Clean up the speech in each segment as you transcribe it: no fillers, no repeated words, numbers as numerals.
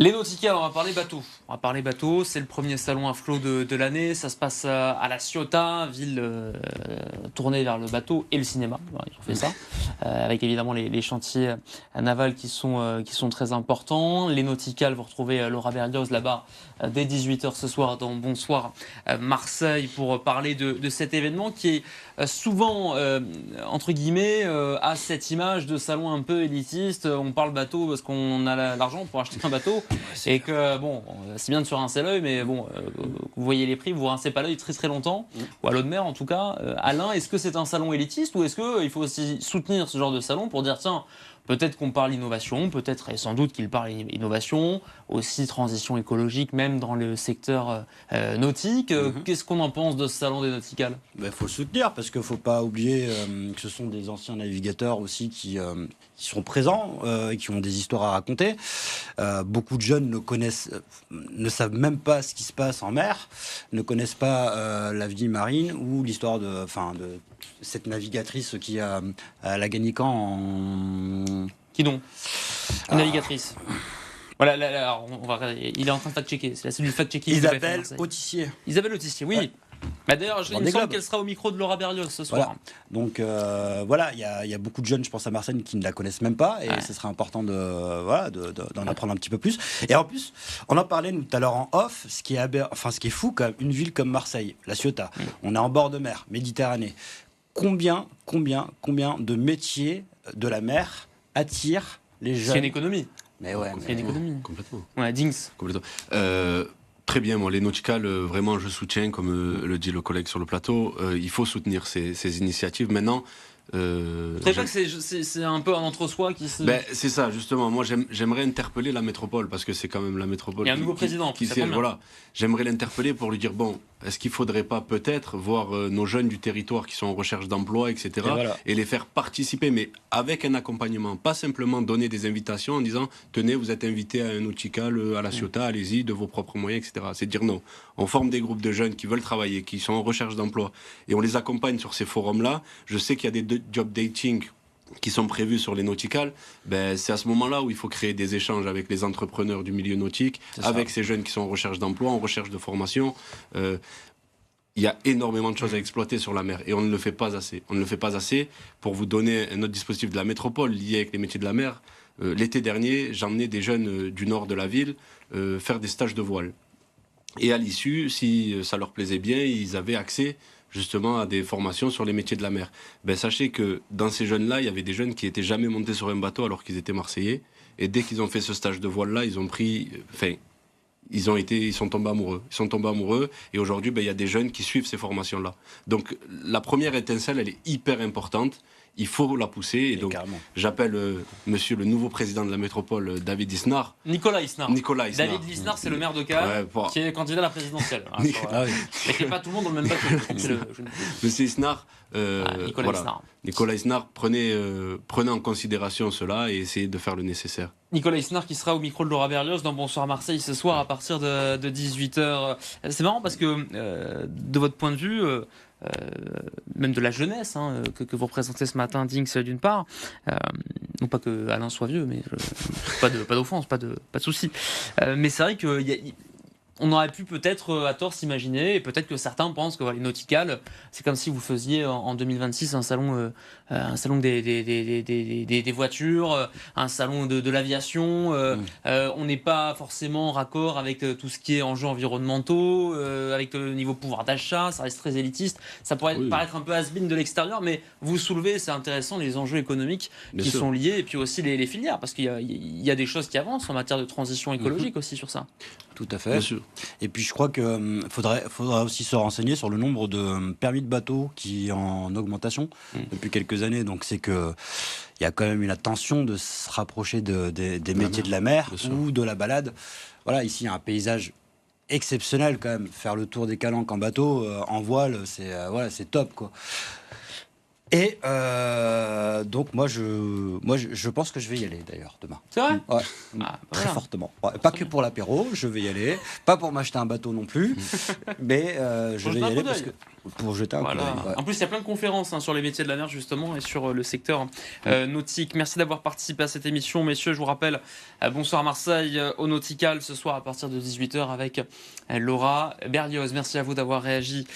Les nauticales, on va parler bateau. C'est le premier salon à flot de l'année. Ça se passe à La Ciotat, ville tournée vers le bateau et le cinéma. Voilà, ils ont fait ça. Avec évidemment les chantiers navals qui sont très importants. Les nauticales, vous retrouvez Laura Berlioz là-bas dès 18h ce soir dans Bonsoir Marseille pour parler de cet événement qui est souvent, entre guillemets, a cette image de salon un peu élitiste. On parle bateau parce qu'on a l'argent pour acheter un bateau. Et que, bon, c'est bien de se rincer l'œil, mais bon, vous voyez les prix, vous ne rincez pas l'œil très très longtemps, ou à l'eau de mer en tout cas. Alain, est-ce que c'est un salon élitiste ou est-ce qu'il faut aussi soutenir ce genre de salon pour dire, tiens, peut-être qu'on parle innovation, peut-être et sans doute qu'il parle innovation, aussi transition écologique, même dans le secteur nautique. Qu'est-ce qu'on en pense de ce salon des nauticales ? Il faut le soutenir parce qu'il ne faut pas oublier que ce sont des anciens navigateurs aussi qui sont présents et qui ont des histoires à raconter. Beaucoup de jeunes ne savent même pas ce qui se passe en mer, ne connaissent pas la vie marine ou l'histoire de cette navigatrice qui a la Ganican en... Qui donc ? Une navigatrice. Voilà, alors il est en train de fact-checker. C'est la cellule fact-checking. Isabelle Autissier. Isabelle Autissier, oui. Ouais. Bah d'ailleurs, il me semble qu'elle sera au micro de Laura Berlioz ce soir. Voilà. Donc voilà, il y a beaucoup de jeunes, je pense à Marseille, qui ne la connaissent même pas, et ce serait important d'en apprendre un petit peu plus. Et en plus, on en parlait tout à l'heure en off, ce qui est fou, quand même, une ville comme Marseille, La Ciotat, on est en bord de mer, Méditerranée. Combien de métiers de la mer attirent les jeunes ? C'est une économie. Mais ouais, c'est une économie. Complètement. Ouais, Dings. Complètement. Très bien, moi, les nauticales, vraiment, je soutiens, comme le dit le collègue sur le plateau. Il faut soutenir ces initiatives. Maintenant, c'est pas que c'est un peu un entre-soi qui se... c'est ça, justement. Moi, j'aimerais interpeller la métropole, parce que c'est quand même la métropole. Il y a un nouveau président qui siège, voilà. J'aimerais l'interpeller pour lui dire, bon, est-ce qu'il ne faudrait pas peut-être voir nos jeunes du territoire qui sont en recherche d'emploi, etc., et les faire participer, mais avec un accompagnement, pas simplement donner des invitations en disant, tenez, vous êtes invité à un nautical à La Ciotat, allez-y, de vos propres moyens, etc. C'est dire non. On forme des groupes de jeunes qui veulent travailler, qui sont en recherche d'emploi, et on les accompagne sur ces forums-là. Je sais qu'il y a des job dating qui sont prévus sur les nauticales, c'est à ce moment-là où il faut créer des échanges avec les entrepreneurs du milieu nautique, avec ces jeunes qui sont en recherche d'emploi, en recherche de formation. Il y a énormément de choses à exploiter sur la mer et on ne le fait pas assez. On ne le fait pas assez. Pour vous donner un autre dispositif de la métropole lié avec les métiers de la mer, l'été dernier, j'emmenais des jeunes du nord de la ville faire des stages de voile. Et à l'issue, si ça leur plaisait bien, ils avaient accès justement à des formations sur les métiers de la mer. Sachez que dans ces jeunes-là, il y avait des jeunes qui n'étaient jamais montés sur un bateau alors qu'ils étaient marseillais. Et dès qu'ils ont fait ce stage de voile-là, ils sont tombés amoureux. Ils sont tombés amoureux et aujourd'hui, il y a des jeunes qui suivent ces formations-là. Donc la première étincelle, elle est hyper importante. Il faut la pousser. Et donc, j'appelle monsieur le nouveau président de la métropole, David Isnard. Nicolas Isnard. David Isnard, c'est le maire de Cannes, qui est candidat à la présidentielle. Mais pas tout le monde dans le même bateau. Monsieur Isnard, Nicolas Isnard, prenez en considération cela et essayez de faire le nécessaire. Nicolas Isnard qui sera au micro de Laura Berlioz dans Bonsoir Marseille ce soir à partir de 18h. C'est marrant parce que de votre point de vue, même de la jeunesse que vous représentez ce matin, Dings d'une part, non pas que Alain soit vieux, mais pas d'offense, pas de souci. Mais c'est vrai que on aurait pu peut-être à tort s'imaginer, et peut-être que certains pensent que les nauticales, c'est comme si vous faisiez en 2026 un salon des voitures, un salon de l'aviation. On n'est pas forcément en raccord avec tout ce qui est enjeux environnementaux, avec le niveau pouvoir d'achat, ça reste très élitiste. Ça pourrait paraître un peu has-been de l'extérieur, mais vous soulevez, c'est intéressant, les enjeux économiques qui sont liés, et puis aussi les filières, parce qu'il y a des choses qui avancent en matière de transition écologique aussi sur ça. Tout à fait. Bien sûr. Et puis je crois qu'il faudra aussi se renseigner sur le nombre de permis de bateau qui est en augmentation depuis quelques années. Donc c'est que il y a quand même une attention de se rapprocher des métiers de la mer ou de la balade. Voilà, ici il y a un paysage exceptionnel quand même. Faire le tour des calanques en bateau, en voile, c'est top quoi. Et donc moi je pense que je vais y aller d'ailleurs demain. C'est vrai ? Ouais, très fortement. Ouais, pas que pour l'apéro, je vais y aller. Pas pour m'acheter un bateau non plus, mais je vais y aller parce que pour jeter un coup d'œil. Ouais. En plus, il y a plein de conférences sur les métiers de la mer, justement, et sur le secteur nautique. Merci d'avoir participé à cette émission, messieurs. Je vous rappelle, bonsoir Marseille au Nautical, ce soir à partir de 18h avec Laura Berlioz. Merci à vous d'avoir réagi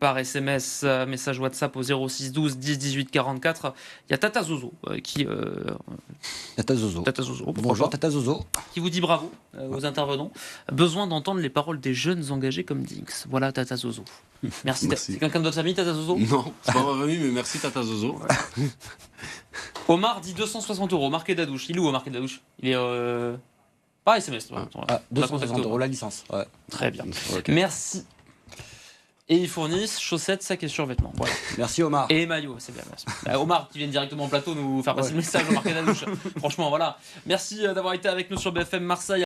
par SMS, message WhatsApp au 06 12 10 18 44. Il y a Tata Zozo qui... Tata Zozo. Bonjour Tata Zozo. Qui vous dit bravo aux intervenants. Besoin d'entendre les paroles des jeunes engagés comme Dinks. Voilà Tata Zozo. Merci. C'est quelqu'un de votre famille, Tata Zozo? Non, c'est pas ma famille, mais merci Tata Zozo. Ouais. Omar dit 260 €. Marqué Dadouche. Il est où, Marqué Dadouche? Il est par SMS. Ouais. 260 € la licence. Ouais. Très bien. Okay. Merci. Et ils fournissent chaussettes, sacs et survêtements. Voilà. Merci Omar. Et maillot, c'est bien. Omar qui vient directement au plateau nous faire passer le message au Marqué Dadouche. Franchement, voilà. Merci d'avoir été avec nous sur BFM Marseille.